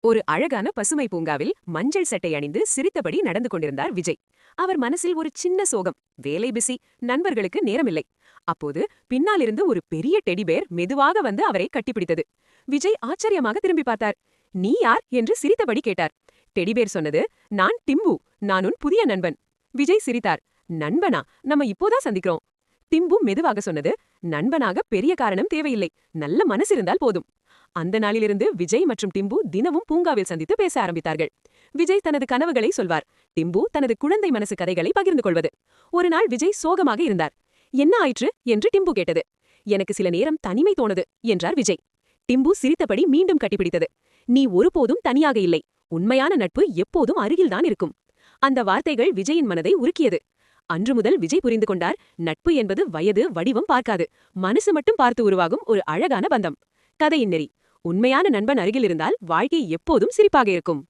ஒரு அழகான பசுமை பூங்காவில் மஞ்சள் சட்டை அணிந்து சிரித்தபடி நடந்து கொண்டிருந்தார் விஜய். அவர் மனசில் ஒரு சின்ன சோகம். வேலை பிசி, நண்பர்களுக்கு நேரமில்லை. அப்போது பின்னாலிருந்து ஒரு பெரிய டெடிபேர் மெதுவாக வந்து அவரை கட்டிப்பிடித்தது. விஜய் ஆச்சரியமாக திரும்பி பார்த்தார். "நீ யார்?" என்று சிரித்தபடி கேட்டார். டெடிபேர் சொன்னது, "நான் டிம்பு. நான் உன் புதிய நண்பன்." விஜய் சிரித்தார். "நண்பனா? நம்ம இப்போதான் சந்திக்கிறோம்." டிம்பு மெதுவாக சொன்னது, "நண்பனாக பெரிய காரணம் தேவையில்லை. நல்ல மனசு இருந்தால் போதும்." அந்த நாளிலிருந்து விஜய் மற்றும் டிம்பு தினமும் பூங்காவில் சந்தித்து பேச ஆரம்பித்தார்கள். விஜய் தனது கனவுகளை சொல்வார். டிம்பு தனது குழந்தை மனசு கதைகளை பகிர்ந்து கொள்வது. ஒரு நாள் விஜய் சோகமாக இருந்தார். "என்ன ஆயிற்று?" என்று டிம்பு கேட்டது. "எனக்கு சில நேரம் தனிமை தோணுது" என்றார் விஜய். டிம்பு சிரித்தபடி மீண்டும் கட்டிப்பிடித்தது. "நீ ஒருபோதும் தனியாக இல்லை. உண்மையான நட்பு எப்போதும் அருகில்தான் இருக்கும்." அந்த வார்த்தைகள் விஜயின் மனதை உருக்கியது. அன்று முதல் விஜய் புரிந்து கொண்டார், நட்பு என்பது வயது, வடிவம் பார்க்காது. மனசு மட்டும் பார்த்து உருவாகும் ஒரு அழகான பந்தம். கதையின் நெறி: உண்மையான நண்பன் அருகில் இருந்தால் வாழ்க்கை எப்போதும் சிரிப்பாக இருக்கும்.